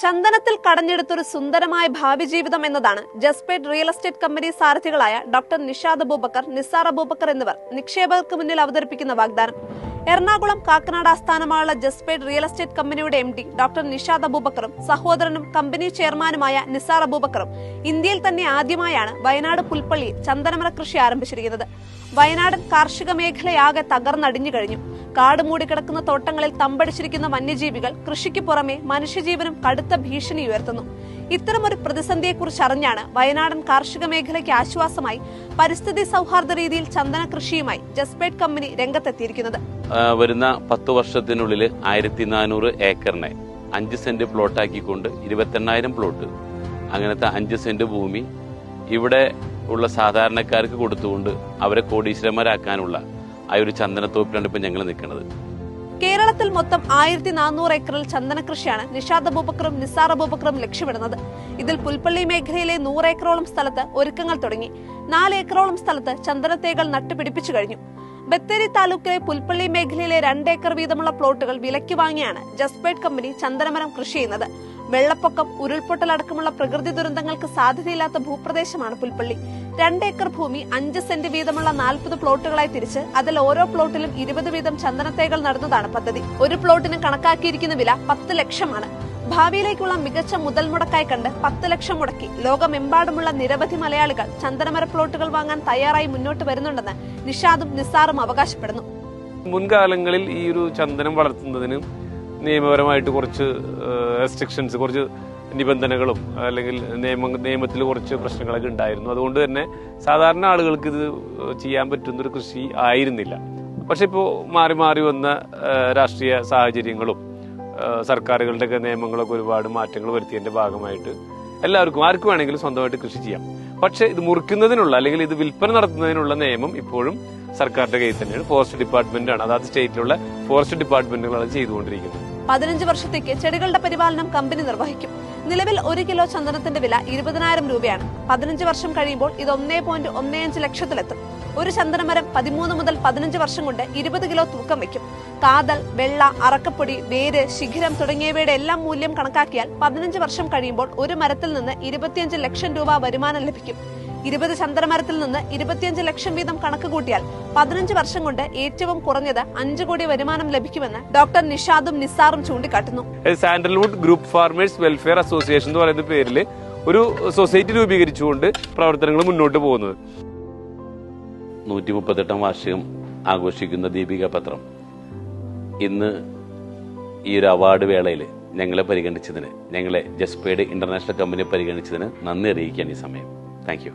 ചന്ദനത്തിൽ കടഞ്ഞെടുത്തൊരു സുന്ദരമായ ഭാവി ജീവിതം എന്നതാണ് ജസ്പേഡ് റിയൽ എസ്റ്റേറ്റ് കമ്പനി സാരഥികളായ ഡോക്ടർ നിഷാദ് അബൂബക്കർ, നിസാർ അബൂബക്കർ എന്നിവർ നിക്ഷേപകർക്ക് മുന്നിൽ അവതരിപ്പിക്കുന്ന വാഗ്ദാനം. എറണാകുളം കാക്കനാട് ആസ്ഥാനമായുള്ള ജസ്പേഡ് റിയൽ എസ്റ്റേറ്റ് കമ്പനിയുടെ MD ഡോക്ടർ നിഷാദ് അബൂബക്കറും സഹോദരനും കമ്പനി ചെയർമാനുമായ നിസാർ അബൂബക്കറും ഇന്ത്യയിൽ തന്നെ ആദ്യമായാണ് വയനാട് പുൽപ്പള്ളിയിൽ ചന്ദനമര കൃഷി ആരംഭിച്ചിരിക്കുന്നത്. വയനാടൻ കാർഷിക മേഖലയാകെ തകർന്നടിഞ്ഞു കഴിഞ്ഞു. കാട് മൂടിക്കിടക്കുന്ന തോട്ടങ്ങളിൽ തമ്പടിച്ചിരിക്കുന്ന വന്യജീവികൾ കൃഷിക്ക് പുറമെ മനുഷ്യജീവനും കടുത്ത ഭീഷണി ഉയർത്തുന്നു. ഇത്തരമൊരു പ്രതിസന്ധിയെക്കുറിച്ച് അറിഞ്ഞാണ് വയനാടൻ കാർഷിക മേഖലയ്ക്ക് ആശ്വാസമായി പരിസ്ഥിതി സൗഹാർദ്ദ രീതിയിൽ ചന്ദന കൃഷിയുമായി ജസ്പേഡ് കമ്പനി രംഗത്തെത്തിയിരിക്കുന്നത്. വരുന്ന 10 വർഷത്തിനുള്ളിൽ 1400 ഏക്കറിനെ 5 സെന്റ് പ്ലോട്ടാക്കിക്കൊണ്ട് 28,000 പ്ലോട്ട്, അങ്ങനത്തെ 5 സെന്റ് ഭൂമി ഇവിടെ ഉള്ള സാധാരണക്കാർക്ക് കൊടുത്തുകൊണ്ട് അവരെ കോടീശ്വരന്മാരാക്കാനുള്ള ആ ഒരു ചന്ദനത്തോപ്പിലാണ് ഇപ്പൊ ഞങ്ങൾ നിൽക്കുന്നത്. കേരളത്തിൽ മൊത്തം 1400 ഏക്കറിൽ ചന്ദന കൃഷിയാണ് നിഷാദ് അബൂബക്കറും നിസാർ അബൂബക്കറും ലക്ഷ്യമിടുന്നത്. ഇതിൽ പുൽപ്പള്ളി മേഖലയിലെ 100 ഏക്കറോളം സ്ഥലത്ത് ഒരുക്കങ്ങൾ തുടങ്ങി. 4 ഏക്കറോളം സ്ഥലത്ത് ചന്ദനത്തേകൾ നട്ടുപിടിപ്പിച്ചു കഴിഞ്ഞു. ബത്തേരി താലൂക്കിലെ പുൽപ്പള്ളി മേഖലയിലെ 2 ഏക്കർ വീതമുള്ള പ്ലോട്ടുകൾ വിലയ്ക്ക് വാങ്ങിയാണ് ജസ്പേഡ് കമ്പനി ചന്ദനമരം കൃഷി ചെയ്യുന്നത്. വെള്ളപ്പൊക്കം, ഉരുൾപൊട്ടൽ അടക്കമുള്ള പ്രകൃതി ദുരന്തങ്ങൾക്ക് സാധ്യതയില്ലാത്ത ഭൂപ്രദേശമാണ് പുൽപ്പള്ളി. 2 ഏക്കർ ഭൂമി 5 സെന്റ് വീതമുള്ള 40 പ്ലോട്ടുകളായി തിരിച്ച് അതിൽ ഓരോ പ്ലോട്ടിലും 20 വീതം ചന്ദനത്തേകൾ നടുന്നതാണ് പദ്ധതി. ഒരു പ്ലോട്ടിന് കണക്കാക്കിയിരിക്കുന്ന വില 10 ലക്ഷമാണ്. ഭാവിയിലേക്കുള്ള മികച്ച മുതൽ മുടക്കായി കണ്ട് 10 ലക്ഷം മുടക്കി ലോകമെമ്പാടുമുള്ള നിരവധി മലയാളികൾ ചന്ദനമര പ്ലോട്ടുകൾ വാങ്ങാൻ തയ്യാറായി മുന്നോട്ട് വരുന്നുണ്ടെന്ന് നിഷാദും നിസാറും അവകാശപ്പെടുന്നു. മുൻകാലങ്ങളിൽ ഈ ഒരു ചന്ദനം വളർത്തുന്നതിന് നിയമപരമായിട്ട് കുറച്ച് റെസ്ട്രിക്ഷൻസ്, കുറച്ച് നിബന്ധനകളും അല്ലെങ്കിൽ നിയമത്തിൽ കുറച്ച് പ്രശ്നങ്ങളൊക്കെ ഉണ്ടായിരുന്നു. അതുകൊണ്ട് തന്നെ സാധാരണ ആളുകൾക്ക് ഇത് ചെയ്യാൻ പറ്റുന്നൊരു കൃഷി ആയിരുന്നില്ല. പക്ഷെ ഇപ്പോൾ മാറി മാറി വന്ന രാഷ്ട്രീയ സാഹചര്യങ്ങളും സർക്കാരുകളുടെയൊക്കെ നിയമങ്ങളൊക്കെ ഒരുപാട് മാറ്റങ്ങൾ വരുത്തിയതിന്റെ ഭാഗമായിട്ട് എല്ലാവർക്കും ആർക്കും വേണമെങ്കിലും സ്വന്തമായിട്ട് കൃഷി ചെയ്യാം. പക്ഷെ ഇത് മുറിക്കുന്നതിനുള്ള അല്ലെങ്കിൽ ഇത് വിൽപ്പന നടത്തുന്നതിനുള്ള നിയമം ഇപ്പോഴും സർക്കാരിന്റെ കയ്യിൽ തന്നെയാണ്. ഫോറസ്റ്റ് ഡിപ്പാർട്ട്മെന്റാണ്, അതായത് സ്റ്റേറ്റിലുള്ള ഫോറസ്റ്റ് ഡിപ്പാർട്ട്മെന്റുകളാണ് ചെയ്തുകൊണ്ടിരിക്കുന്നത്. 15 വർഷത്തേക്ക് ചെടികളുടെ പരിപാലനം കമ്പനി നിർവഹിക്കും. നിലവിൽ 1 കിലോ ചന്ദനത്തിന്റെ വില 20,000 രൂപയാണ്. 15 വർഷം കഴിയുമ്പോൾ ഇത് 1.15 ലക്ഷത്തിലെത്തും. ഒരു ചന്ദനമരം 13 മുതൽ 15 വർഷം കൊണ്ട് 20 കിലോ തൂക്കം വയ്ക്കും. കാതൽ, വെള്ള, അറക്കപ്പൊടി, വേര്, ശിഖിരം തുടങ്ങിയവയുടെ എല്ലാം മൂല്യം കണക്കാക്കിയാൽ 15 വർഷം കഴിയുമ്പോൾ ഒരു മരത്തിൽ നിന്ന് 25 ലക്ഷം രൂപ വരുമാനം ലഭിക്കും. 20 ചന്ദനമരത്തിൽ നിന്ന് 25 ലക്ഷം വീതം കണക്ക് കൂട്ടിയാൽ 15 വർഷം കൊണ്ട് ഏറ്റവും കുറഞ്ഞത് 5 കോടി വരുമാനം ലഭിക്കുമെന്ന് ഡോക്ടർ നിഷാദും നിസാറും ചൂണ്ടിക്കാട്ടുന്നു. Sandalwood group farmers welfare association എന്ന് പറയുന്ന പേരിൽ ഒരു സൊസൈറ്റി രൂപീകരിച്ചുകൊണ്ട് പ്രവർത്തനങ്ങൾ മുന്നോട്ട് പോകുന്നത്. 138ാം വാർഷികം ആഘോഷിക്കുന്ന ദീപിക പത്രം ഇന്ന് ഈ ഒരു അവാർഡ് വേളയിൽ ഞങ്ങളെ പരിഗണിച്ചതിന്, ഞങ്ങളെ ജസ്പേഡ് ഇന്റർനാഷണൽ കമ്പനി പരിഗണിച്ചതിന് നന്ദി അറിയിക്കാൻ ഈ സമയം. Thank you.